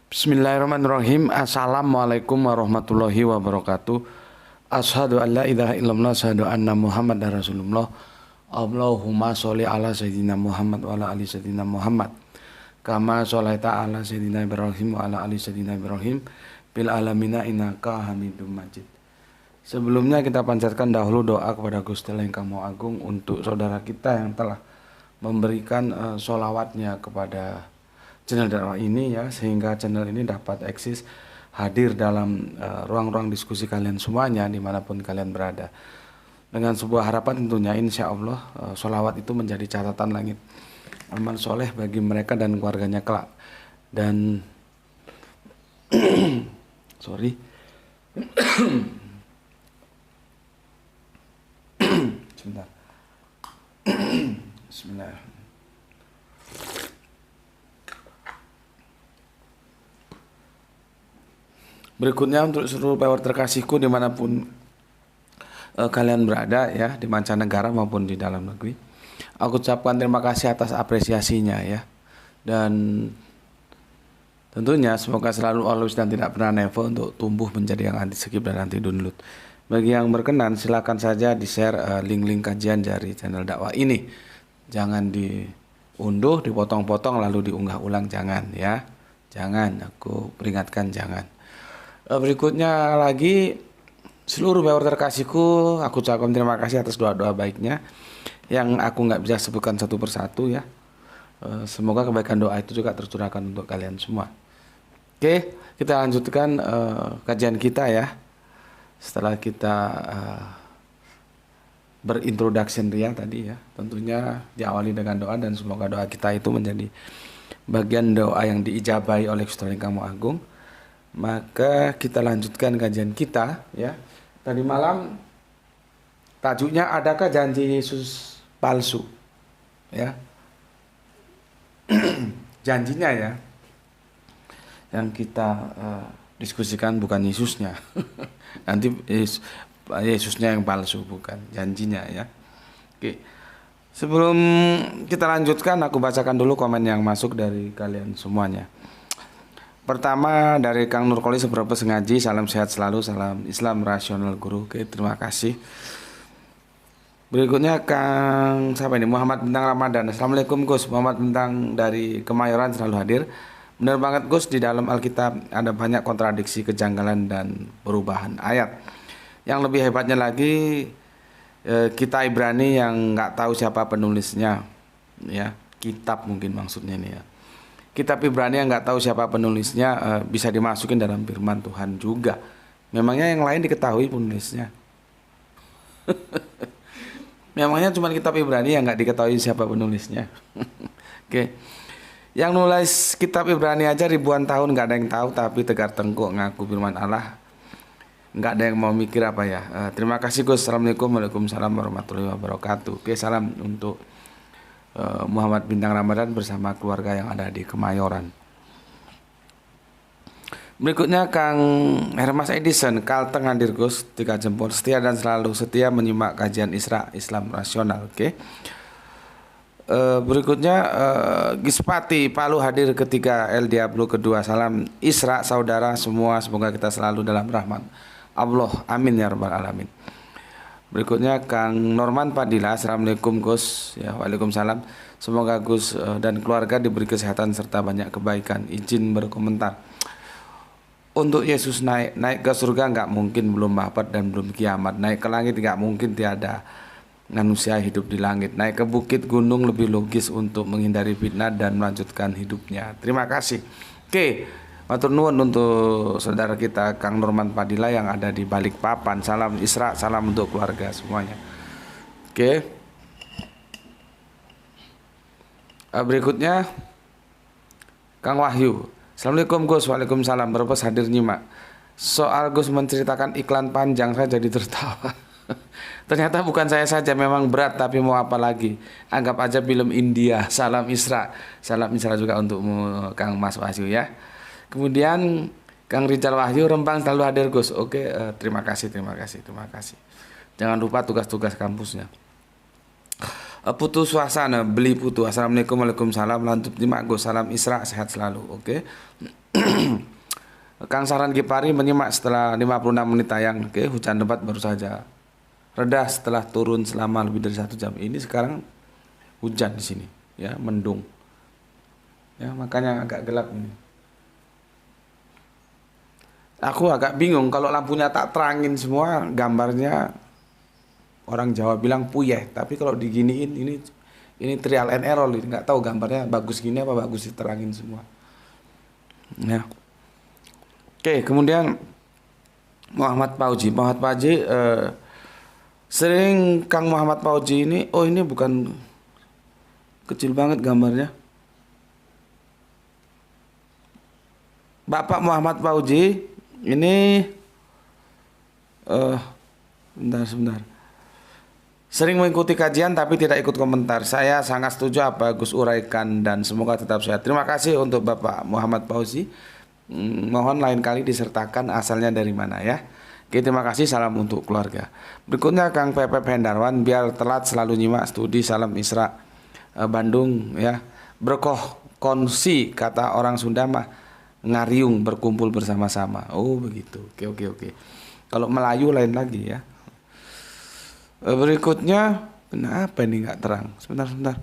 Bismillahirrahmanirrahim. Assalamualaikum warahmatullahi wabarakatuh. Asyhadu an la ilaha illallah, asyhadu anna Muhammadar Rasulullah. Allahumma sholli ala sayyidina Muhammad wa ala ali sayyidina Muhammad. Kama sholaita ala sayyidina Ibrahim wa ala ali sayyidina Ibrahim bil alamina innaka Hamidum Majid. Sebelumnya kita panjatkan dahulu doa kepada Gusti Allah yang Maha Agung untuk saudara kita yang telah memberikan sholawatnya kepada channel dakwah ini ya, sehingga channel ini dapat eksis hadir dalam ruang-ruang diskusi kalian semuanya dimanapun kalian berada, dengan sebuah harapan tentunya insya Allah sholawat itu menjadi catatan langit amal soleh bagi mereka dan keluarganya kelak. Dan sorry sebentar. Bismillah. Berikutnya untuk seluruh power terkasihku dimanapun kalian berada ya, di mancanegara maupun di dalam negeri, aku ucapkan terima kasih atas apresiasinya ya. Dan tentunya semoga selalu always dan tidak pernah never untuk tumbuh menjadi yang anti skip dan anti download. Bagi yang berkenan silakan saja di share link-link kajian dari channel dakwah ini. Jangan diunduh, dipotong-potong lalu diunggah ulang, jangan ya. Jangan, aku peringatkan jangan. Berikutnya lagi, seluruh power terkasihku, aku ucapkan terima kasih atas doa-doa baiknya yang aku nggak bisa sebutkan satu persatu ya. Semoga kebaikan doa itu juga tercurahkan untuk kalian semua. Oke, kita lanjutkan kajian kita ya. Setelah kita berintroduction ria tadi ya, tentunya diawali dengan doa dan semoga doa kita itu menjadi bagian doa yang diijabahi oleh Gusti Allah yang Maha Agung. Maka kita lanjutkan kajian kita ya. Tadi malam tajuknya adakah janji Yesus palsu ya. Janjinya ya yang kita diskusikan bukan Yesusnya. Nanti Yesusnya yang palsu, bukan janjinya ya. Oke. Sebelum kita lanjutkan, aku bacakan dulu komen yang masuk dari kalian semuanya. Pertama dari Kang Nurkoli seberapa sengaji, salam sehat selalu, salam Islam rasional guru. Oke, terima kasih. Berikutnya Kang siapa ini? Muhammad Bintang Ramadan. Assalamualaikum Gus. Muhammad Bintang dari Kemayoran selalu hadir. Benar banget Gus, di dalam Alkitab ada banyak kontradiksi, kejanggalan dan perubahan ayat. Yang lebih hebatnya lagi kita Ibrani yang nggak tahu siapa penulisnya ya. Kitab mungkin maksudnya nih ya. Kitab Ibrani yang nggak tahu siapa penulisnya bisa dimasukin dalam firman Tuhan juga. Memangnya yang lain diketahui penulisnya? Memangnya cuma kitab Ibrani yang nggak diketahui siapa penulisnya? Oke. Yang nulis kitab Ibrani aja ribuan tahun nggak ada yang tahu, tapi tegar tengkuk ngaku firman Allah. Nggak ada yang mau mikir apa ya. Terima kasih Gus. Assalamualaikum, waalaikumsalam warahmatullahi wabarakatuh. Oke, salam untuk Muhammad Bintang Ramadan bersama keluarga yang ada di Kemayoran. Berikutnya Kang Hermas Edison, Kalteng hadir Gus, 3 jempol, setia dan selalu setia menyimak kajian Islam rasional. Oke. Berikutnya Gispati Palu hadir ketiga, El Diablo kedua, salam Isra saudara semua, semoga kita selalu dalam rahmat Allah, amin ya rabbal alamin. Berikutnya Kang Norman Padilla, assalamualaikum Gus ya, waalaikumsalam. Semoga Gus dan keluarga diberi kesehatan serta banyak kebaikan. Izin berkomentar. Untuk Yesus naik ke surga nggak mungkin belum wafat dan belum kiamat. Naik ke langit nggak mungkin tiada manusia hidup di langit. Naik ke bukit gunung lebih logis untuk menghindari fitnah dan melanjutkan hidupnya. Terima kasih. Oke. Matur nuwun untuk saudara kita Kang Norman Padilla yang ada di Balikpapan. Salam Isra, salam untuk keluarga semuanya. Oke. Berikutnya Kang Wahyu. Assalamualaikum Gus, waalaikumsalam. Berpas hadir nyimak. Soal Gus menceritakan iklan panjang, saya jadi tertawa. Ternyata bukan saya saja, memang berat, tapi mau apa lagi. Anggap aja film India. Salam Isra. Salam Isra juga untukmu Kang Mas Wahyu ya. Kemudian Kang Rizal Wahyu, Rembang selalu hadir Gus. Oke, terima kasih. Jangan lupa tugas-tugas kampusnya. Putu suasana beli putu. Assalamualaikum, waalaikumsalam. Lanjut nyimak Gus. Salam Isra, sehat selalu. Oke. Kang Saran Gipari menyimak setelah 56 menit tayang. Oke, hujan lebat baru saja reda setelah turun selama lebih dari 1 jam. Ini sekarang hujan di sini, ya, mendung. Ya, makanya agak gelap ini. Aku agak bingung kalau lampunya tak terangin semua, gambarnya orang Jawa bilang puyeh, tapi kalau diginiin ini trial and error, nggak tahu gambarnya bagus gini apa bagus diterangin semua. Ya. Oke, kemudian Muhammad Fauji. Sering Kang Muhammad Fauji ini, oh ini bukan kecil banget gambarnya. Bapak Muhammad Fauji ini sebentar. Sering mengikuti kajian tapi tidak ikut komentar. Saya sangat setuju apa Gus uraikan dan semoga tetap sehat. Terima kasih untuk Bapak Muhammad Fauzi. Mohon lain kali disertakan asalnya dari mana ya. Oke, terima kasih, salam untuk keluarga. Berikutnya Kang Pepep Hendarwan, biar telat selalu nyimak studi, salam Isra Bandung ya. Berkoh konsi kata orang Sunda mah ngariung berkumpul bersama-sama. Oh begitu. Oke. Kalau Melayu lain lagi ya. Berikutnya kenapa ini nggak terang? Sebentar.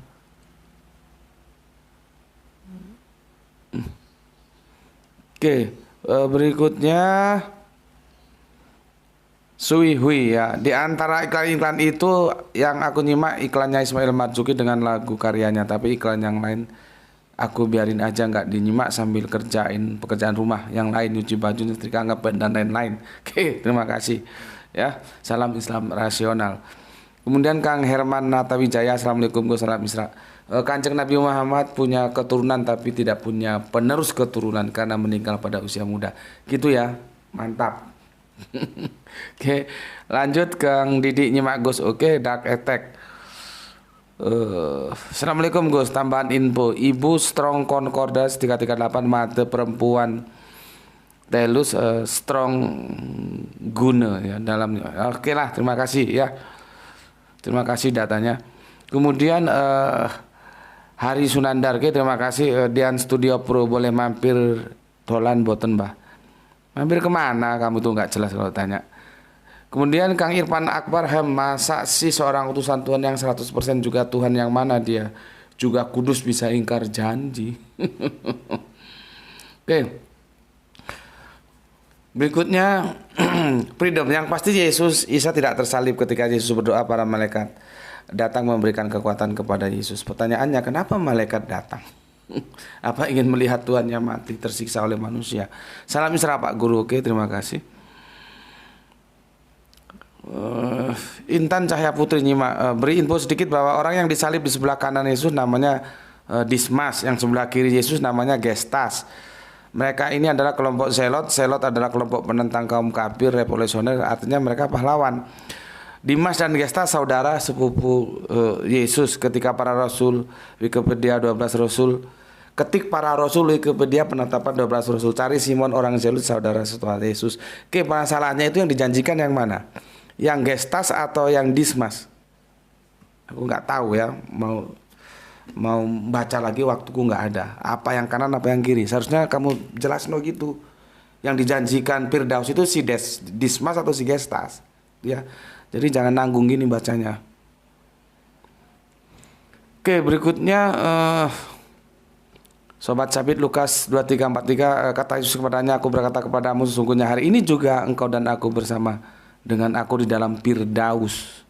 Oke, berikutnya Sui Hui ya. Di antara iklan-iklan itu yang aku nyimak iklannya Ismail Marzuki dengan lagu karyanya, tapi iklan yang lain aku biarin aja, nggak dinyimak sambil kerjain pekerjaan rumah yang lain, nyuci baju, nyetrika, ngepel dan lain-lain. Oke, terima kasih ya. Salam Islam rasional. Kemudian Kang Herman Natawijaya, assalamualaikum, salam Isra. Kanjeng Nabi Muhammad punya keturunan tapi tidak punya penerus keturunan karena meninggal pada usia muda. Gitu ya, mantap. Oke, lanjut Kang Didi nyimak Gus. Oke, Dark Attack. Assalamualaikum Gus, tambahan info. Ibu Strong Concordas 338 mate perempuan Telus Strong Guna ya dalamnya. Oke lah, terima kasih ya. Terima kasih datanya. Kemudian Hari Sunandar, oke, terima kasih. Dian Studio Pro, boleh mampir dolan boten Mbah. Mampir kemana kamu tuh nggak jelas kalau tanya. Kemudian Kang Irfan Akbar, masa sih seorang utusan Tuhan yang 100% juga Tuhan, yang mana dia juga kudus bisa ingkar janji. Oke. Berikutnya freedom, yang pasti Isa tidak tersalib. Ketika Yesus berdoa, para malaikat datang memberikan kekuatan kepada Yesus. Pertanyaannya, kenapa malaikat datang? Apa ingin melihat Tuhannya mati tersiksa oleh manusia? Salam Isra Pak Guru. Oke, terima kasih. Intan Cahya Putri nyimak, beri info sedikit bahwa orang yang disalib di sebelah kanan Yesus namanya Dismas, yang sebelah kiri Yesus namanya Gestas. Mereka ini adalah kelompok Zelot. Zelot adalah kelompok penentang kaum kafir revolusioner, artinya mereka pahlawan. Dimas dan Gestas saudara sepupu Yesus. Ketika para rasul, Wikipedia 12 rasul. Ketik para rasul, Wikipedia penetapan 12 rasul. Cari Simon orang Zelot, saudara setelah Yesus. Oke, masalahnya itu yang dijanjikan yang mana? Yang Gestas atau yang Dismas? Aku nggak tahu ya, mau baca lagi waktuku nggak ada. Apa yang kanan, apa yang kiri? Seharusnya kamu jelas no gitu. Yang dijanjikan Firdaus itu si Dismas atau si Gestas, ya. Jadi jangan nanggung gini bacanya. Oke, berikutnya Sobat Sabit Lukas 2343, kata Yesus kepadanya, aku berkata kepadamu, sesungguhnya hari ini juga engkau dan aku bersama dengan aku di dalam Firdaus.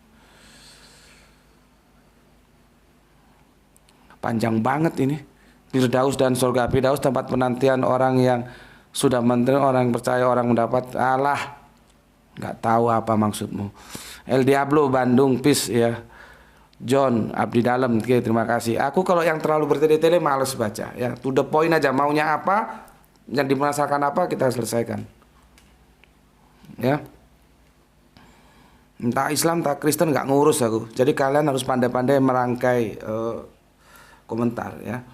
Panjang banget ini. Firdaus dan surga. Firdaus tempat penantian orang yang sudah menteri, orang yang percaya, orang mendapat. Allah, nggak tahu apa maksudmu. El Diablo Bandung, peace ya. John Abdi Dalam, oke, terima kasih. Aku kalau yang terlalu bertele-tele males baca ya. To the point aja, maunya apa, yang dimasalkan apa, kita selesaikan. Ya. Entah Islam, entah Kristen, nggak ngurus aku. Jadi kalian harus pandai-pandai merangkai komentar ya.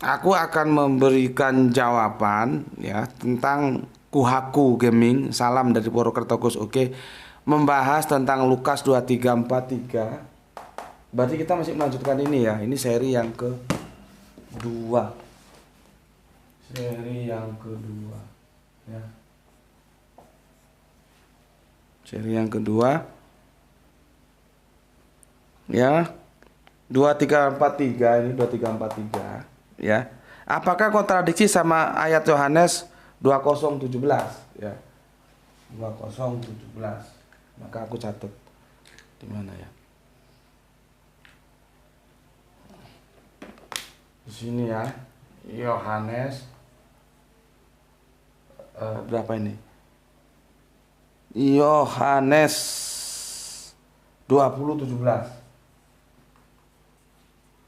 Aku akan memberikan jawaban ya tentang Kuhaku Gaming. Salam dari Purwokerto Gus. Oke. Membahas tentang Lukas 2343. Berarti kita masih melanjutkan ini ya. Ini seri yang kedua. Seri yang kedua, ya. Seri yang kedua, ya. 2343 ini 2343, ya. Apakah kontradiksi sama ayat Yohanes 2017, ya. 2017. Maka aku catat di mana ya? Di sini ya. Yohanes berapa ini? Yohanes 2017.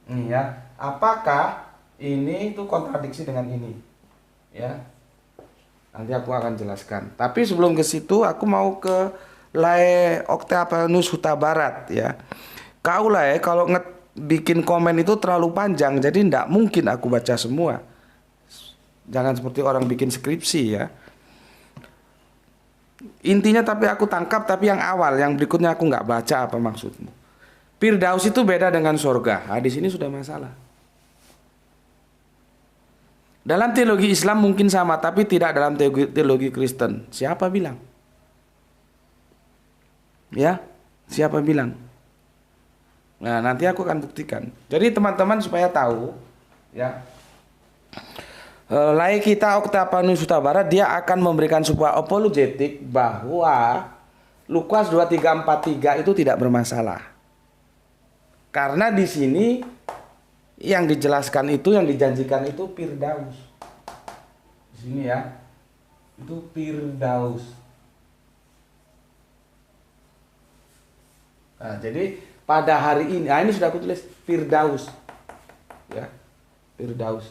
Ini ya. Apakah ini itu kontradiksi dengan ini? Ya. Nanti aku akan jelaskan. Tapi sebelum ke situ aku mau ke Lae Octavianus Huta Barat, ya. Kau Lae kalau bikin komen itu terlalu panjang, jadi tidak mungkin aku baca semua. Jangan seperti orang bikin skripsi, ya. Intinya tapi aku tangkap, tapi yang awal, yang berikutnya aku nggak baca apa maksudmu. Firdaus itu beda dengan sorga. Nah, di sini sudah masalah. Dalam teologi Islam mungkin sama, tapi tidak dalam teologi Kristen. Siapa bilang? Ya, siapa bilang? Nah, nanti aku akan buktikan. Jadi teman-teman supaya tahu, ya. Lai kita Octavianus Huta Barat dia akan memberikan sebuah apologetik bahwa Lukas 2343 itu tidak bermasalah. Karena di sini yang dijelaskan itu, yang dijanjikan itu Firdaus. Di sini ya. Itu Firdaus. Nah, jadi pada hari ini, nah ini sudah aku tulis Firdaus. Ya. Firdaus.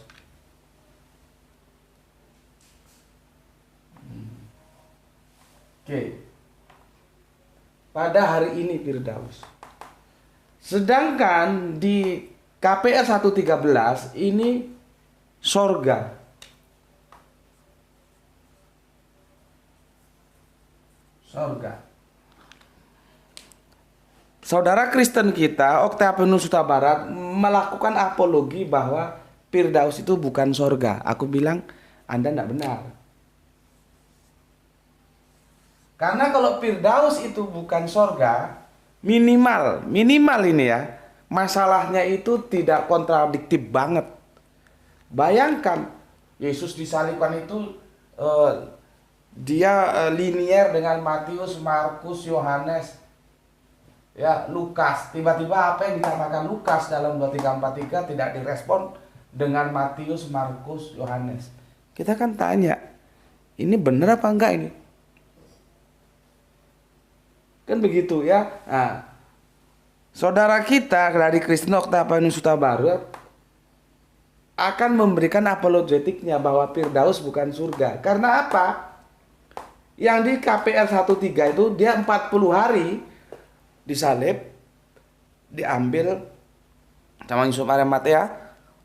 Oke. Pada hari ini Firdaus. Sedangkan di KPR 113 ini sorga. Sorga. Saudara Kristen kita, Octavianus Huta Barat melakukan apologi bahwa Firdaus itu bukan sorga. Aku bilang, Anda tidak benar. Karena kalau Firdaus itu bukan sorga, minimal ini ya, masalahnya itu tidak kontradiktif banget. Bayangkan Yesus disalibkan itu dia linier dengan Matius, Markus, Yohanes, ya Lukas. Tiba-tiba apa yang ditambahkan Lukas dalam 2343 tidak direspon dengan Matius, Markus, Yohanes. Kita kan tanya, ini benar apa enggak ini? Kan begitu ya. Nah, saudara kita dari Kristen Octavianus Huta Barat akan memberikan apologetiknya bahwa Firdaus bukan surga. Karena apa? Yang di KPR 13 itu dia 40 hari disalib, diambil sama Yusuf Arimatea,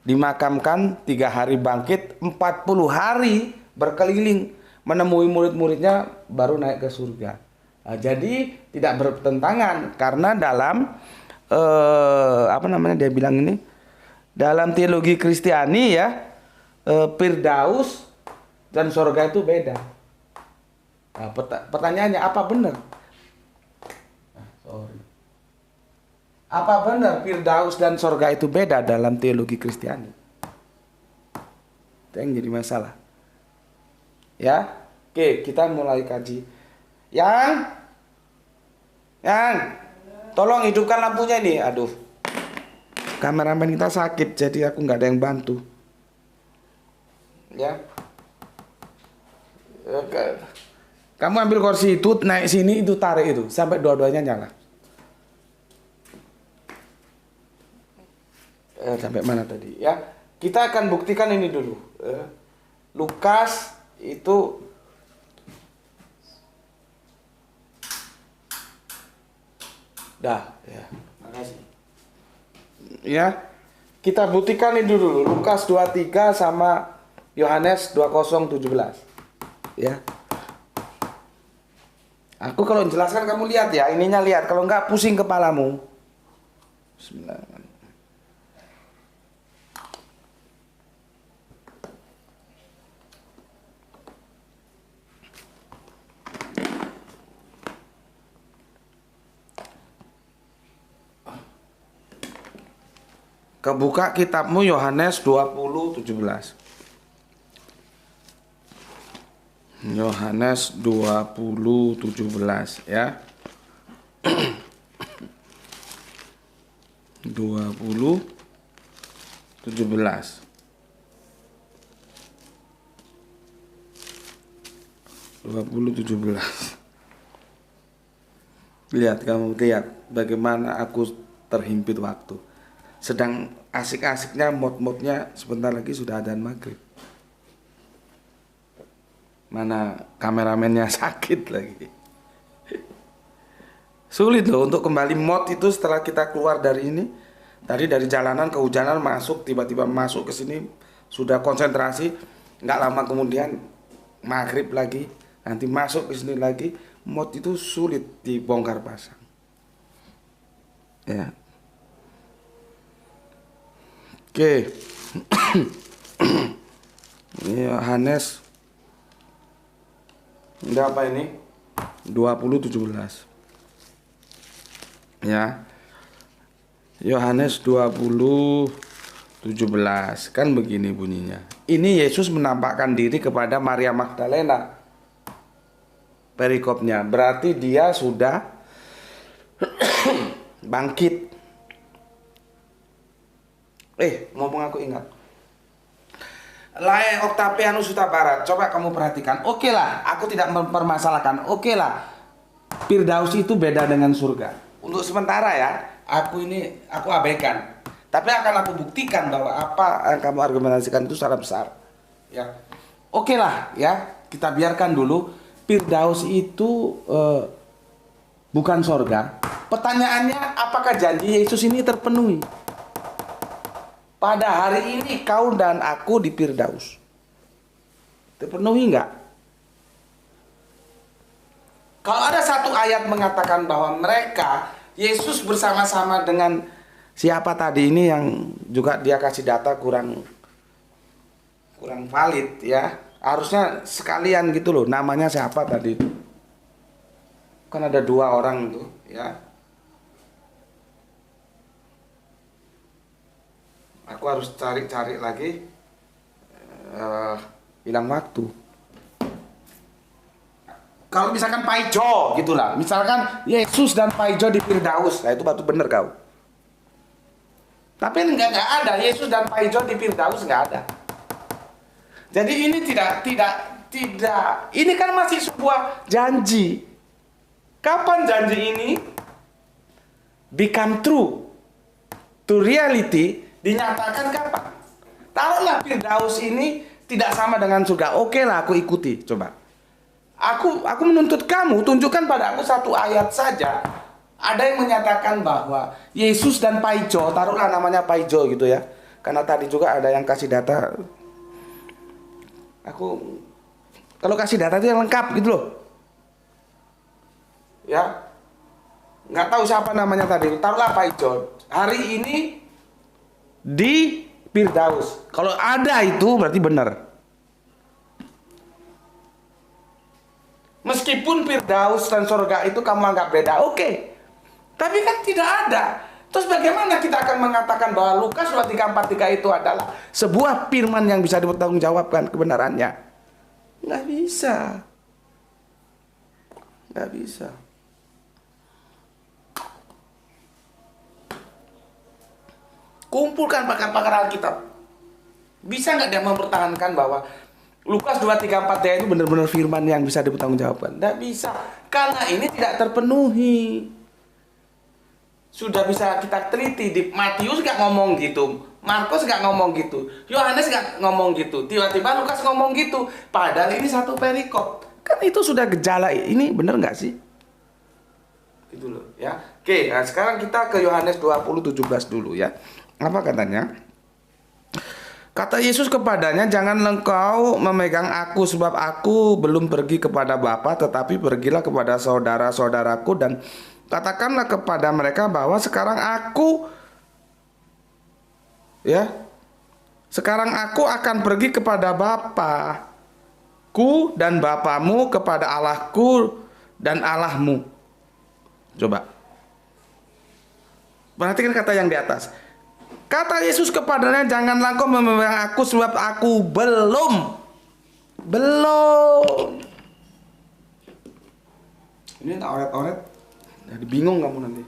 dimakamkan, 3 hari bangkit, 40 hari berkeliling menemui murid-muridnya baru naik ke surga. Nah, jadi tidak bertentangan karena dalam dia bilang ini dalam teologi Kristiani ya, Firdaus dan sorga itu beda. Nah, pertanyaannya apa benar? Apa benar Firdaus dan sorga itu beda dalam teologi Kristiani? Itu yang jadi masalah. Ya, oke, kita mulai kaji. Yang tolong hidupkan lampunya ini. Aduh, kameramen kita sakit, jadi aku nggak ada yang bantu. Ya, kamu ambil kursi itu, naik sini, itu tarik itu sampai dua-duanya nyala. Sampai mana tadi? Ya, kita akan buktikan ini dulu. Lukas itu dah, ya. Makasih. Ya. Kita buktikan ini dulu. Lukas 23 sama Yohanes 2017. Ya. Aku kalau menjelaskan kamu lihat ya, ininya lihat. Kalau enggak pusing kepalamu. Bismillahirrahmanirrahim. Kebuka kitabmu Yohanes 20:17. Yohanes 20:17 ya. 20:17. Lihat, kamu lihat bagaimana aku terhimpit waktu. Sedang asik-asiknya mod-modnya sebentar lagi sudah adzan maghrib. Mana kameramennya sakit lagi. Sulit loh untuk kembali mod itu setelah kita keluar dari ini. Tadi dari jalanan kehujanan masuk, tiba-tiba masuk ke sini sudah konsentrasi, nggak lama kemudian maghrib lagi, nanti masuk ke sini lagi. Mod itu sulit dibongkar pasang. Ya. Oke. Yohanes. Ini apa ini? 20:17. Ya. Yohanes 20:17 kan begini bunyinya. Ini Yesus menampakkan diri kepada Maria Magdalena. Perikopnya berarti dia sudah bangkit. Ngomong aku ingat. Lae Octavianus Huta Barat, coba kamu perhatikan. Oke lah, aku tidak mempermasalahkan. Oke lah, Firdaus itu beda dengan surga. Untuk sementara ya, aku abaikan. Tapi akan aku buktikan bahwa apa yang kamu argumentasikan itu secara besar. Ya, oke lah ya, kita biarkan dulu. Firdaus itu bukan surga. Pertanyaannya, apakah janji Yesus ini terpenuhi? Pada hari ini kau dan aku di Firdaus. Terpenuhi enggak? Kalau ada satu ayat mengatakan bahwa mereka, Yesus bersama-sama dengan siapa tadi ini yang juga dia kasih data kurang valid ya. Harusnya sekalian gitu loh, namanya siapa tadi itu? Kan ada 2 orang itu ya. Aku harus cari-cari lagi, hilang waktu. Kalau misalkan Paijo gitulah, misalkan Yesus dan Paijo di Firdaus, nah itu batu bener kau. Tapi nggak ada Yesus dan Paijo di Firdaus, nggak ada. Jadi ini tidak. Ini kan masih sebuah janji. Kapan janji ini become true to reality? Dinyatakan kapan? Taruhlah Firdaus ini tidak sama dengan surga. Oke lah, aku ikuti. Coba. Aku menuntut kamu, tunjukkan pada aku satu ayat saja. Ada yang menyatakan bahwa Yesus dan Paijo, taruhlah namanya Paijo gitu ya. Karena tadi juga ada yang kasih data. Kalau kasih data itu yang lengkap gitu loh. Ya. Nggak tahu siapa namanya tadi. Taruhlah Paijo. Hari ini di Firdaus. Kalau ada itu berarti benar. Meskipun Firdaus dan surga itu kamu anggap beda, oke. Tapi kan tidak ada. Terus bagaimana kita akan mengatakan bahwa Lukas 23:43 itu adalah sebuah firman yang bisa dipertanggungjawabkan kebenarannya? Nggak bisa. Nggak bisa. Kumpulkan pakar-pakar Alkitab. Bisa nggak dia mempertahankan bahwa Lukas 23:43 itu benar-benar firman yang bisa dipertanggungjawabkan? Nggak bisa. Karena ini tidak terpenuhi. Sudah bisa kita teliti. Di Matius nggak ngomong gitu, Markus nggak ngomong gitu, Yohanes nggak ngomong gitu, tiba-tiba Lukas ngomong gitu. Padahal ini satu perikop. Kan itu sudah gejala. Ini benar nggak sih? Gitu loh ya. Oke, nah sekarang kita ke Yohanes 20:17 dulu ya. Apa katanya? Kata Yesus kepadanya, jangan engkau memegang aku, sebab aku belum pergi kepada Bapa, tetapi pergilah kepada saudara-saudaraku dan katakanlah kepada mereka bahwa sekarang aku akan pergi kepada Bapa-ku dan Bapamu, kepada Allahku dan Allahmu. Coba perhatikan kata yang di atas. Kata Yesus kepadanya, janganlah engkau memegang aku sebab aku belum. Ini tak oret-oret, jadi bingung kamu nanti.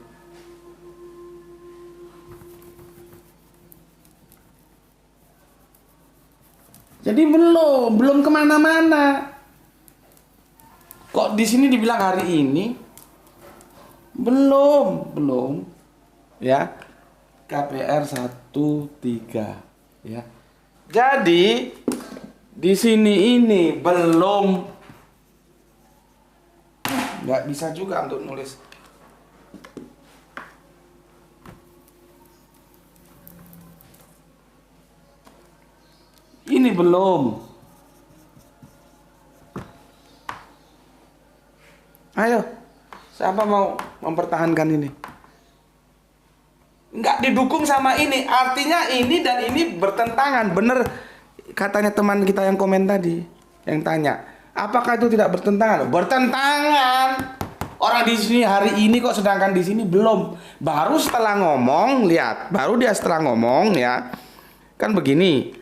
Jadi belum kemana-mana. Kok di sini dibilang hari ini? Belum. Ya. KPR 13 ya. Jadi di sini ini belum, nggak bisa juga untuk nulis. Ini belum. Ayo, siapa mau mempertahankan ini? Nggak didukung sama ini, artinya ini dan ini bertentangan. Bener katanya teman kita yang komen tadi, yang tanya, apakah itu tidak bertentangan? Bertentangan. Orang di sini hari ini kok, sedangkan di sini belum. Baru setelah ngomong, lihat, baru dia setelah ngomong ya, kan begini.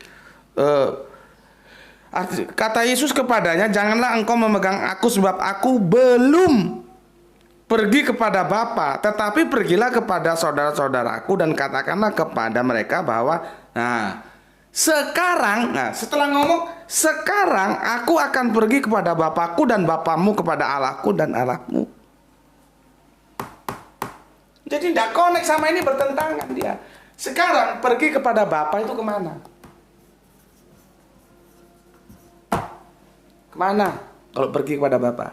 Kata Yesus kepadanya, janganlah engkau memegang aku sebab aku belum pergi kepada Bapa, tetapi pergilah kepada saudara-saudaraku dan katakanlah kepada mereka bahwa setelah ngomong, sekarang aku akan pergi kepada Bapakku dan Bapamu, kepada Allahku dan Allahmu. Jadi tidak connect sama ini, bertentangan dia. Sekarang pergi kepada Bapa itu kemana? Kemana kalau pergi kepada Bapa?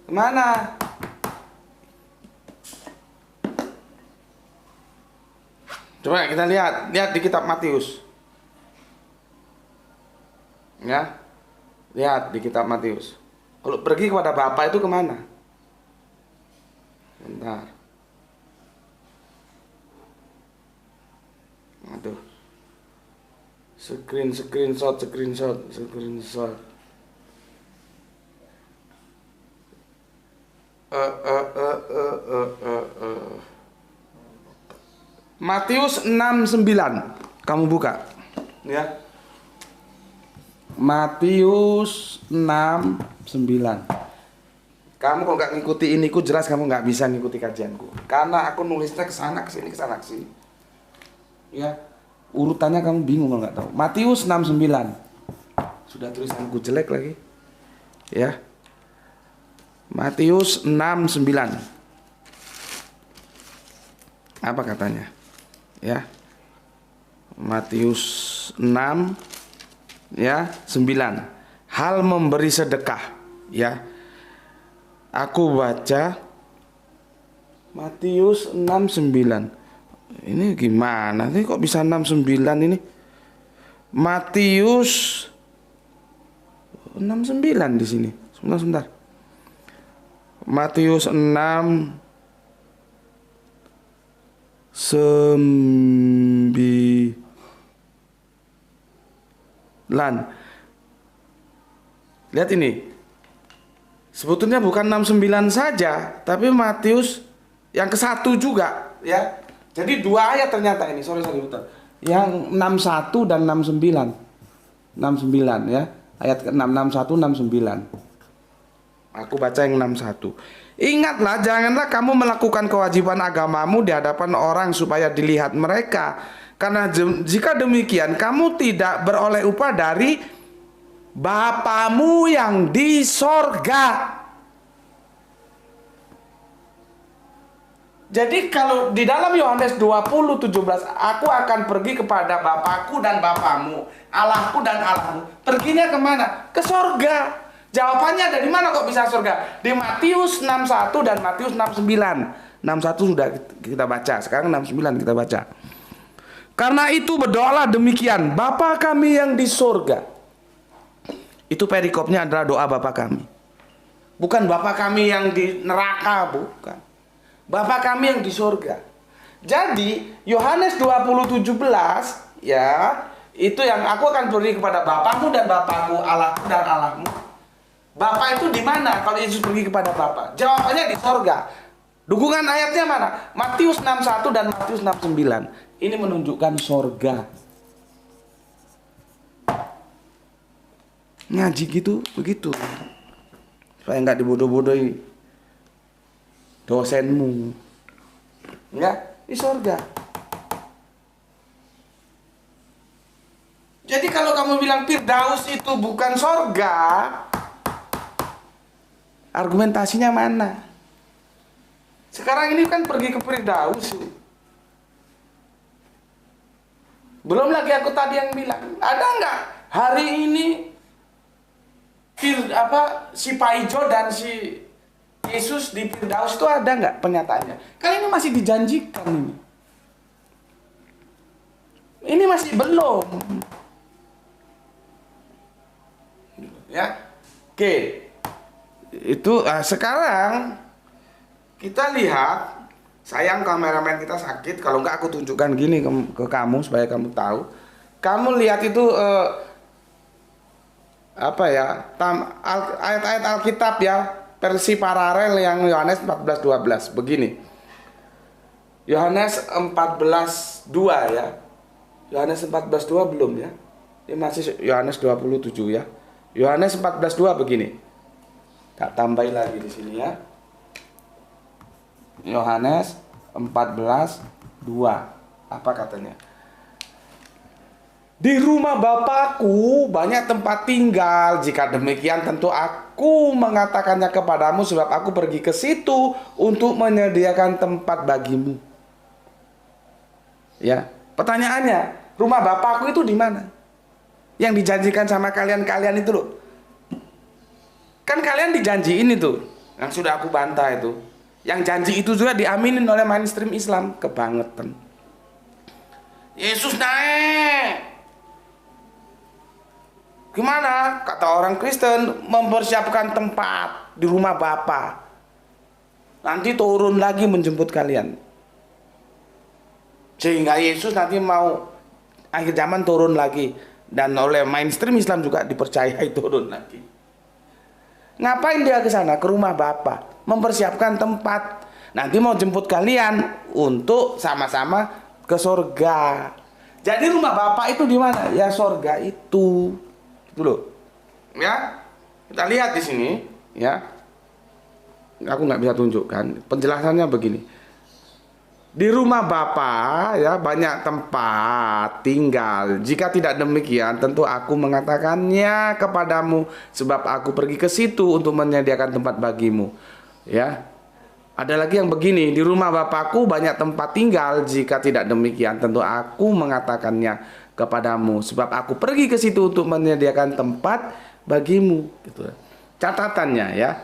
Kemana? Coba kita lihat di kitab Matius. Ya, lihat di kitab Matius. Kalau pergi kepada Bapa itu kemana? Bentar. Aduh. Screenshot. Matius 6:9. Kamu buka. Ya. Matius 6:9. Kamu kok nggak ngikuti ini, ku jelas kamu nggak bisa ngikuti kajianku. Karena aku nulisnya kesana kesini. Ya. Urutannya kamu bingung kalau nggak tahu. Matius 6:9. Sudah tulisanku jelek lagi. Ya. Matius 6:9. Apa katanya? Ya. Matius 6 ya, 9. Hal memberi sedekah, ya. Aku baca Matius 6:9. Ini gimana sih kok bisa 6:9 ini? Matius 6:9 di sini. Sebentar. Matius 6:9. Lihat ini. Sebetulnya bukan 6:9 saja, tapi Matius yang ke-1 juga, ya. Jadi 2 ayat ternyata ini. Sorry betul. Yang 61 dan 69. 69 ya. Ayat ke-6, 61, 69. Aku baca yang 61. Ingatlah, janganlah kamu melakukan kewajiban agamamu di hadapan orang supaya dilihat mereka. Karena jika demikian, kamu tidak beroleh upah dari Bapamu yang di sorga. Jadi kalau di dalam Yohanes 20:17, aku akan pergi kepada Bapakku dan Bapamu, Allahku dan Allahmu. Perginya kemana? Ke sorga. Jawabannya dari mana kok bisa surga? Di Matius 6:1 dan Matius 6:9. 6:1 sudah kita baca, sekarang 6:9 kita baca. Karena itu berdoalah demikian, Bapa kami yang di surga. Itu perikopnya adalah doa Bapa kami. Bukan Bapa kami yang di neraka, bukan. Bapa kami yang di surga. Jadi Yohanes 20:17 ya, itu yang aku akan pergi kepada Bapamu dan Bapakku, Allahku dan Allahmu. Bapa itu di mana kalau Yesus pergi kepada Bapa? Jawabannya di sorga. Dukungan ayatnya mana? Matius 6:1 dan Matius 6:9. Ini menunjukkan sorga. Ngaji gitu, begitu. Supaya nggak dibodoh-bodohi dosenmu. Enggak, di sorga. Jadi kalau kamu bilang Firdaus itu bukan sorga, argumentasinya mana? Sekarang ini kan pergi ke Firdaus. Belum lagi aku tadi yang bilang, ada nggak hari ini si Paijo dan si Yesus di Firdaus itu ada nggak penyataannya? Kali ini masih dijanjikan ini. Ini masih belum. Ya, oke. Itu sekarang kita lihat, sayang kameramen kita sakit, kalau enggak aku tunjukkan gini ke kamu supaya kamu tahu. Kamu lihat itu ayat-ayat Alkitab ya, versi paralel yang Yohanes 14:12 begini. Yohanes 14:2 ya. Yohanes 14:2 belum ya. Ini masih Yohanes 27 ya. Yohanes 14:2 begini. Tak tambahin lagi di sini ya. Yohanes 14:2. Apa katanya? Di rumah Bapakku banyak tempat tinggal. Jika demikian tentu aku mengatakannya kepadamu, sebab aku pergi ke situ untuk menyediakan tempat bagimu. Ya, pertanyaannya, rumah Bapakku itu di mana? Yang dijanjikan sama kalian-kalian itu loh. Kan kalian dijanjiin itu, yang sudah aku bantah itu. Yang janji itu juga diaminin oleh mainstream Islam. Kebangetan. Yesus naik. Gimana? Kata orang Kristen, mempersiapkan tempat di rumah Bapa. Nanti turun lagi menjemput kalian. Sehingga Yesus nanti mau akhir zaman turun lagi. Dan oleh mainstream Islam juga dipercayai turun lagi. Ngapain dia ke sana? Ke rumah Bapa. Mempersiapkan tempat. Nanti mau jemput kalian untuk sama-sama ke surga. Jadi rumah Bapa itu di mana? Ya surga itu. Dulu, ya kita lihat di sini, ya. Aku nggak bisa tunjukkan. Penjelasannya begini. Di rumah Bapa ya banyak tempat tinggal. Jika tidak demikian, tentu aku mengatakannya kepadamu, sebab aku pergi ke situ untuk menyediakan tempat bagimu. Ya. Ada lagi yang begini, di rumah Bapakku banyak tempat tinggal. Jika tidak demikian, tentu aku mengatakannya kepadamu, sebab aku pergi ke situ untuk menyediakan tempat bagimu. Gitu. Catatannya ya,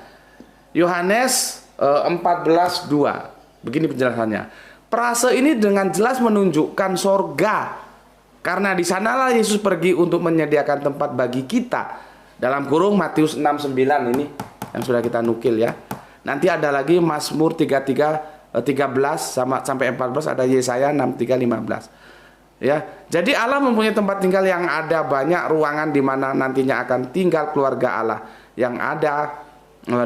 Yohanes 14:2. Begini penjelasannya. Frase ini dengan jelas menunjukkan sorga, karena di sanalah Yesus pergi untuk menyediakan tempat bagi kita. Dalam kurung Matius 6:9 ini yang sudah kita nukil ya. Nanti ada lagi Mazmur 13 sampai 14, ada Yesaya 63:15. Ya, jadi Allah mempunyai tempat tinggal yang ada banyak ruangan di mana nantinya akan tinggal keluarga Allah yang ada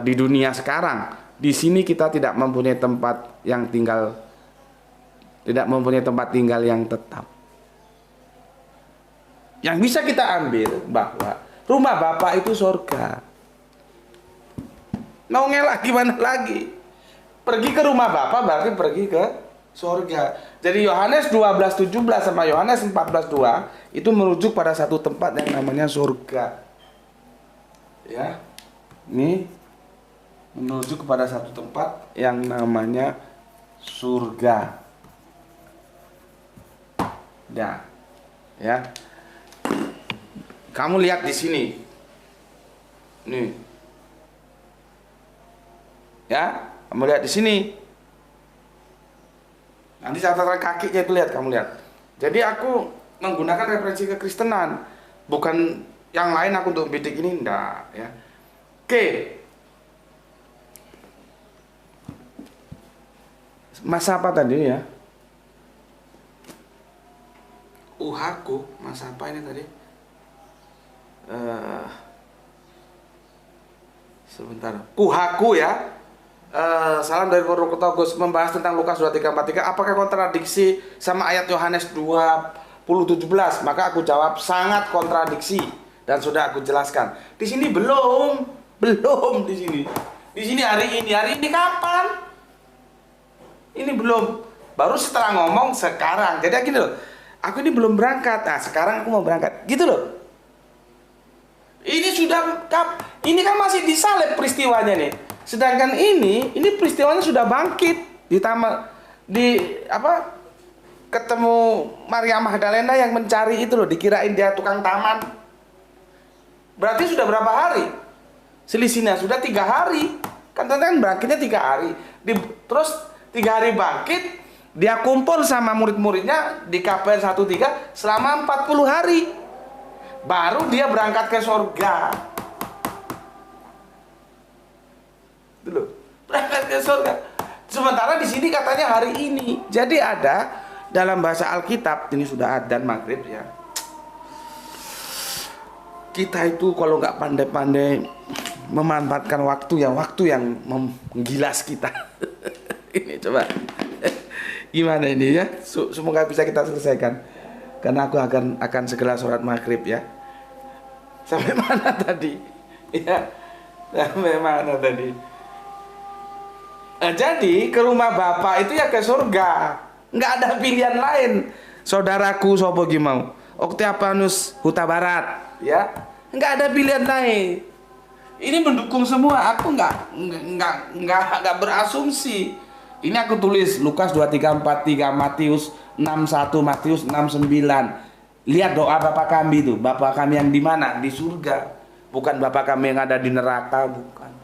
di dunia sekarang. Di sini kita tidak mempunyai tempat yang tinggal, tidak mempunyai tempat tinggal yang tetap. Yang bisa kita ambil bahwa rumah Bapa itu surga. Mau ngelak gimana lagi? Pergi ke rumah Bapa berarti pergi ke surga. Jadi Yohanes 12:17 sama Yohanes 14:2 itu merujuk pada satu tempat yang namanya surga. Ya. Ini menuju kepada satu tempat yang namanya surga. Dah. Ya. Kamu lihat di sini. Nih. Ya, kamu lihat di sini. Nanti catatan kakinya itu lihat, kamu lihat. Jadi aku menggunakan referensi kekristenan, bukan yang lain aku untuk bidik ini enggak ya. Oke. Masa apa tadi ya? Uhaku, masa apa ini tadi? Sebentar. Kuhaku ya. Salam dari Purwokerto, membahas tentang Lukas 23:43. Apakah kontradiksi sama ayat Yohanes 20:17? Maka aku jawab sangat kontradiksi dan sudah aku jelaskan. Di sini belum di sini. Di sini hari ini kapan? Ini belum. Baru setelah ngomong sekarang. Jadi gini loh. Aku ini belum berangkat. Nah, sekarang aku mau berangkat. Gitu loh. Ini kan masih disalib peristiwanya nih. Sedangkan ini peristiwanya sudah bangkit ketemu Maria Magdalena yang mencari itu loh, dikirain dia tukang taman. Berarti sudah berapa hari? Selisihnya sudah 3 hari. Kan bangkitnya 3 hari. Terus 3 hari bangkit, dia kumpul sama murid-muridnya di KPN 13 selama 40 hari. Baru dia berangkat ke surga. Dulu berangkat ke surga. Sementara di sini katanya hari ini. Jadi ada dalam bahasa Alkitab, ini sudah adzan maghrib ya. Kita itu kalau nggak pandai-pandai memanfaatkan waktu yang menggilas kita. Ini coba gimana ini ya? Semoga bisa kita selesaikan. Karena aku akan segera sholat maghrib ya. Sampai mana tadi? Ya, sampai mana tadi? Jadi ke rumah Bapak itu ya ke surga. Nggak ada pilihan lain. Saudaraku sopo gimau Octavianus Huta Barat ya. Nggak ada pilihan lain. Ini mendukung semua. Aku nggak berasumsi. Ini aku tulis Lukas 23:43, Matius 6:1, Matius 6:9. Lihat doa Bapak kami itu. Bapak kami yang di mana? Di surga. Bukan Bapak kami yang ada di neraka, bukan.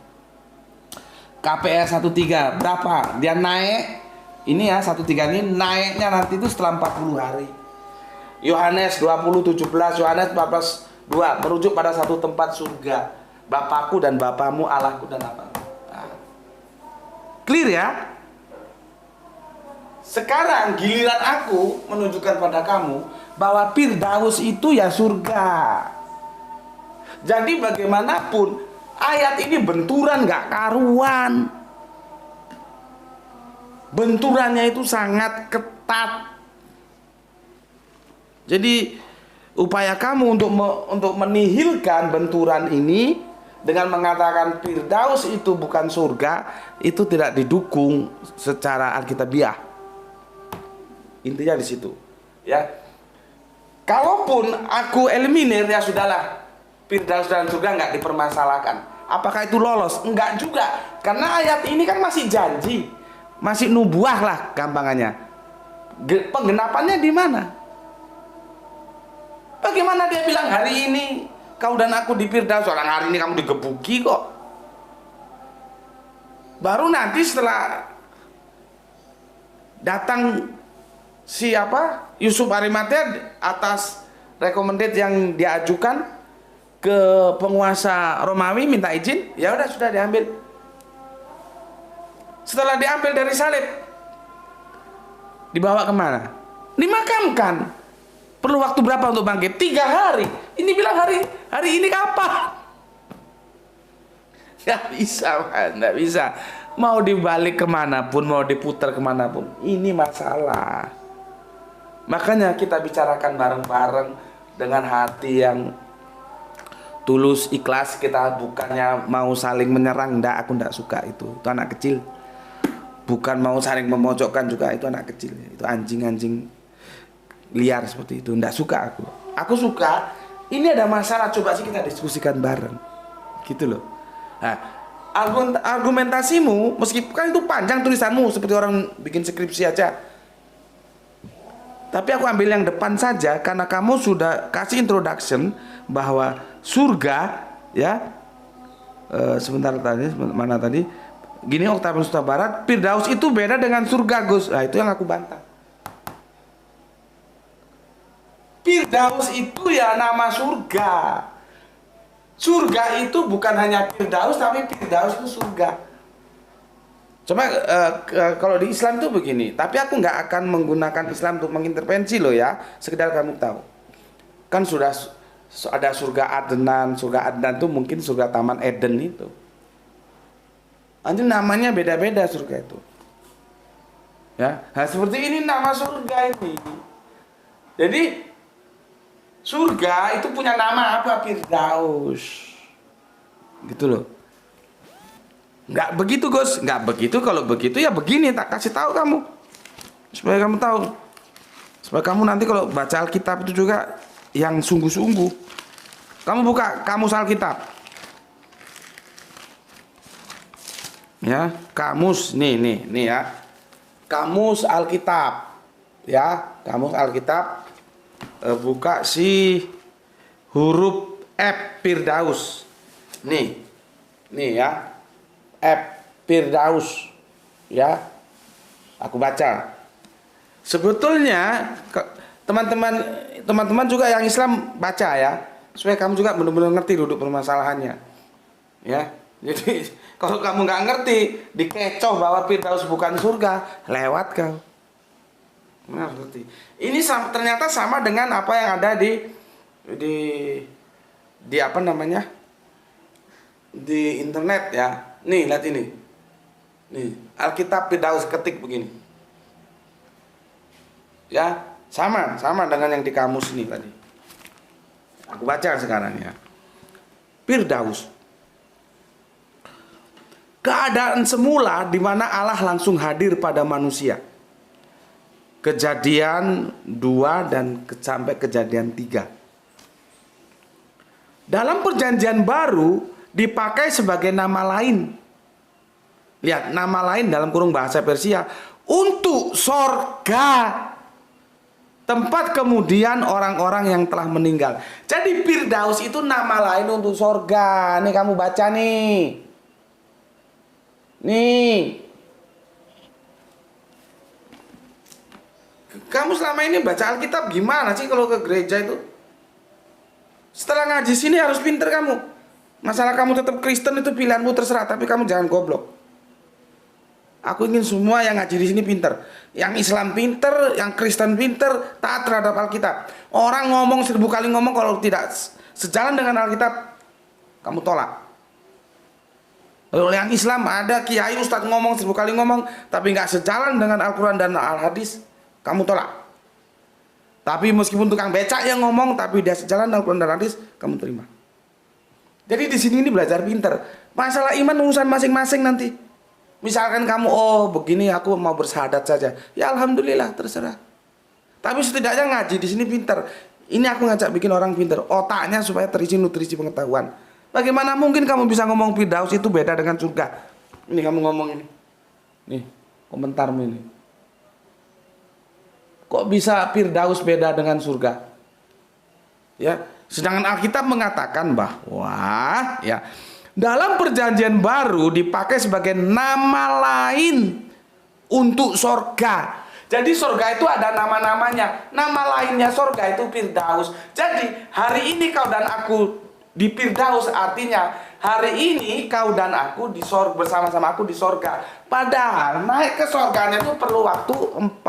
KPR 13 berapa? Dia naik. Ini ya 13 ini naiknya nanti itu setelah 40 hari. Yohanes 20:17, Yohanes 14:2 merujuk pada satu tempat surga. Bapakku dan Bapamu, Allahku dan Allahmu. Nah. Clear ya? Sekarang giliran aku menunjukkan pada kamu bahwa Firdaus itu ya surga. Jadi bagaimanapun ayat ini benturan gak karuan. Benturannya itu sangat ketat. Jadi upaya kamu untuk menihilkan benturan ini dengan mengatakan Firdaus itu bukan surga, itu tidak didukung secara alkitabiah. Intinya di situ, ya. Kalaupun aku eliminir ya sudahlah, Firdaus dan surga nggak dipermasalahkan. Apakah itu lolos? Enggak juga, karena ayat ini kan masih janji, masih nubuah lah gampangannya. Penggenapannya di mana? Bagaimana dia bilang hari ini kau dan aku di Firdaus, orang hari ini kamu digebuki kok. Baru nanti setelah datang siapa Yusuf Arimatea atas recommended yang diajukan ke penguasa Romawi minta izin, ya udah sudah diambil. Setelah diambil dari salib, dibawa kemana? Dimakamkan. Perlu waktu berapa untuk bangkit? 3 hari. Ini bilang hari ini kapan? Gak bisa, man. Gak bisa. Mau dibalik kemanapun, mau diputar kemanapun, ini masalah. Makanya kita bicarakan bareng-bareng dengan hati yang tulus, ikhlas. Kita bukannya mau saling menyerang, aku ndak suka itu anak kecil. Bukan mau saling memojokkan juga, itu anak kecil. Itu anjing-anjing liar seperti itu, ndak suka aku. Aku suka, ini ada masalah, coba sih kita diskusikan bareng. Gitu loh. Nah, argumentasimu, meskipun itu panjang tulisanmu seperti orang bikin skripsi aja, tapi aku ambil yang depan saja karena kamu sudah kasih introduction bahwa surga ya. Sebentar tadi mana tadi? Gini Octavianus Huta Barat, Firdaus itu beda dengan surga, Gus. Nah, itu yang aku bantah. Firdaus itu ya nama surga. Surga itu bukan hanya Firdaus, tapi Firdaus itu surga. Cuma kalau di Islam itu begini, tapi aku nggak akan menggunakan Islam untuk mengintervensi loh ya, sekedar kamu tahu. Kan sudah ada surga Adnan itu mungkin surga Taman Eden itu. Nanti namanya beda-beda surga itu. Ya, nah, seperti ini nama surga ini. Jadi surga itu punya nama apa? Firdaus. Gitu loh. Nggak begitu, Gus. Nggak begitu. Kalau begitu ya begini, tak kasih tahu kamu. Supaya kamu tahu. Supaya kamu nanti kalau baca Alkitab itu juga yang sungguh-sungguh. Kamu buka kamus Alkitab. Ya, kamus nih ya. Kamus Alkitab. Ya, kamus Alkitab. Buka si huruf F Firdaus. Nih ya. F Firdaus. Ya. Aku baca. Sebetulnya teman-teman juga yang Islam baca ya, supaya kamu juga benar-benar ngerti duduk permasalahannya. Ya. Jadi kalau kamu nggak ngerti, dikecoh bahwa Firdaus bukan surga, lewat kau. Ngerti. Ini ternyata sama dengan apa yang ada di apa namanya? Di internet ya. Nih, lihat ini. Nih, Alkitab Firdaus, ketik begini. Ya, sama dengan yang di kamus ini tadi. Aku baca sekarang ya. Firdaus. Keadaan semula di mana Allah langsung hadir pada manusia. Kejadian 2 dan sampai kejadian 3. Dalam perjanjian baru dipakai sebagai nama lain. Lihat, nama lain dalam kurung bahasa Persia untuk sorga. Tempat kemudian orang-orang yang telah meninggal. Jadi Firdaus itu nama lain untuk sorga. Nih kamu baca nih. Nih. Kamu selama ini baca Alkitab gimana sih kalau ke gereja itu? Setelah ngaji sini harus pinter kamu. Masalah kamu tetap Kristen itu pilihanmu terserah, tapi kamu jangan goblok. Aku ingin semua yang ngaji di sini pinter. Yang Islam pinter, yang Kristen pinter, taat terhadap Alkitab. Orang ngomong 1000 kali ngomong, kalau tidak sejalan dengan Alkitab, kamu tolak. Kalau yang Islam ada kiai ustadz ngomong 1000 kali ngomong, tapi nggak sejalan dengan Al-Quran dan Al-Hadis, kamu tolak. Tapi meskipun tukang becak yang ngomong, tapi dia sejalan dengan Al-Quran dan Al-Hadis, kamu terima. Jadi di sini ini belajar pinter. Masalah iman urusan masing-masing nanti. Misalkan kamu, oh begini aku mau bersahadat saja, ya alhamdulillah terserah. Tapi setidaknya ngaji di sini pinter. Ini aku ngajak bikin orang pinter, otaknya supaya terisi nutrisi pengetahuan. Bagaimana mungkin kamu bisa ngomong Firdaus itu beda dengan surga? Ini kamu ngomong ini. Nih, komentarmu ini. Kok bisa Firdaus beda dengan surga? Ya, sedangkan Alkitab mengatakan bahwa ya dalam perjanjian baru dipakai sebagai nama lain untuk sorga. Jadi sorga itu ada nama-namanya. Nama lainnya sorga itu Firdaus. Jadi hari ini kau dan aku di Firdaus, artinya hari ini kau dan aku di sorga, bersama-sama aku di sorga. Padahal naik ke sorganya itu perlu waktu 40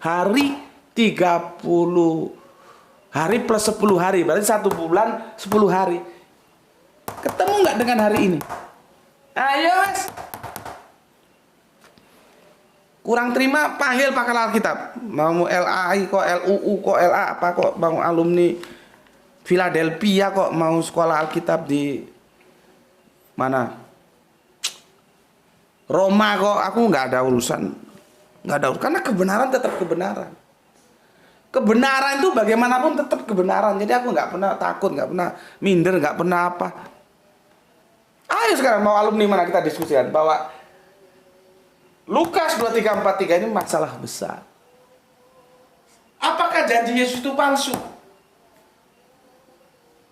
hari, 30 hari plus 10 hari. Berarti 1 bulan 10 hari. Ketemu nggak dengan hari ini? Ayo mas. Kurang terima, panggil pakar Alkitab. Mau LAI kok, LUU kok, LA apa kok, mau alumni Philadelphia kok, mau sekolah Alkitab di mana? Roma kok, aku nggak ada urusan. Nggak ada urusan, karena kebenaran tetap kebenaran. Kebenaran itu bagaimanapun tetap kebenaran. Jadi aku nggak pernah takut, nggak pernah minder, nggak pernah apa. Ayo sekarang mau alumni mana kita diskusikan bahwa Lukas 23:43 ini masalah besar. Apakah janji Yesus itu palsu?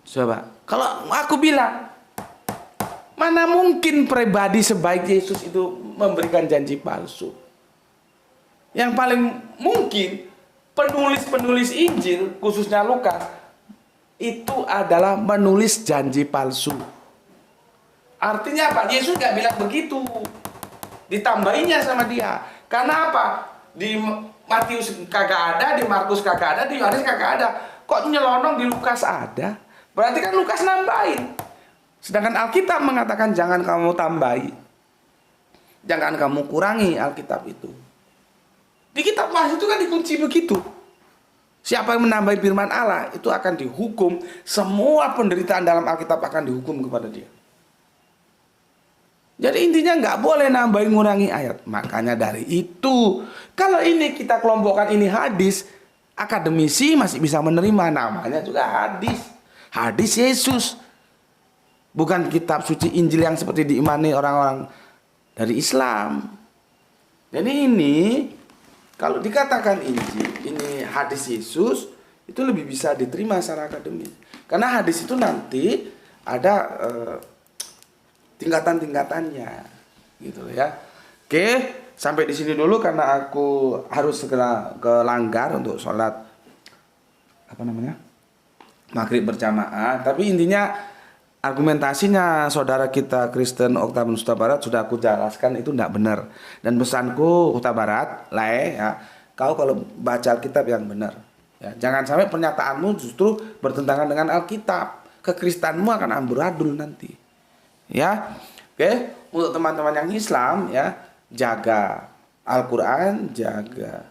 Coba, kalau aku bilang, mana mungkin pribadi sebaik Yesus itu memberikan janji palsu? Yang paling mungkin penulis-penulis Injil, khususnya Lukas, itu adalah menulis janji palsu. Artinya apa? Yesus gak bilang begitu. Ditambahinya sama dia. Karena apa? Di Matius kagak ada, di Markus kagak ada, di Yohanes kagak ada. Kok nyelonong di Lukas ada? Berarti kan Lukas nambahin. Sedangkan Alkitab mengatakan jangan kamu tambahi. Jangan kamu kurangi Alkitab itu. Di kitab Wahyu itu kan dikunci begitu. Siapa yang menambahi firman Allah itu akan dihukum. Semua penderitaan dalam Alkitab akan dihukum kepada dia. Jadi intinya nggak boleh nambahin ngurangi ayat. Makanya dari itu, kalau ini kita kelompokkan ini hadis, akademisi masih bisa menerima, namanya juga hadis. Hadis Yesus. Bukan kitab suci Injil yang seperti diimani orang-orang dari Islam. Jadi ini, kalau dikatakan Injil, ini hadis Yesus, itu lebih bisa diterima secara akademis. Karena hadis itu nanti ada tingkatan-tingkatannya, gitu ya. Oke, sampai di sini dulu karena aku harus segera ke Langgar untuk sholat maghrib berjamaah. Tapi intinya argumentasinya saudara kita Kristen Octavianus Huta Barat sudah aku jelaskan itu tidak benar. Dan pesanku Huta Barat, ya, kau kalau baca Alkitab yang benar, ya, jangan sampai pernyataanmu justru bertentangan dengan Alkitab. Kekristenanmu akan amburadul nanti. Ya, oke. Untuk teman-teman yang Islam, ya, jaga Al-Quran, jaga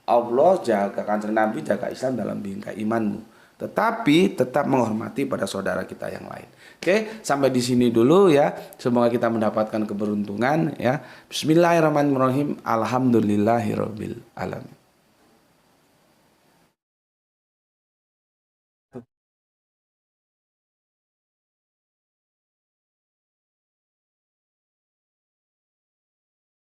Allah, jaga Kanjeng Nabi, jaga Islam dalam bingkai imanmu. Tetapi tetap menghormati pada saudara kita yang lain. Oke, sampai di sini dulu ya. Semoga kita mendapatkan keberuntungan ya. Bismillahirrahmanirrahim. Alhamdulillahirabbil alamin.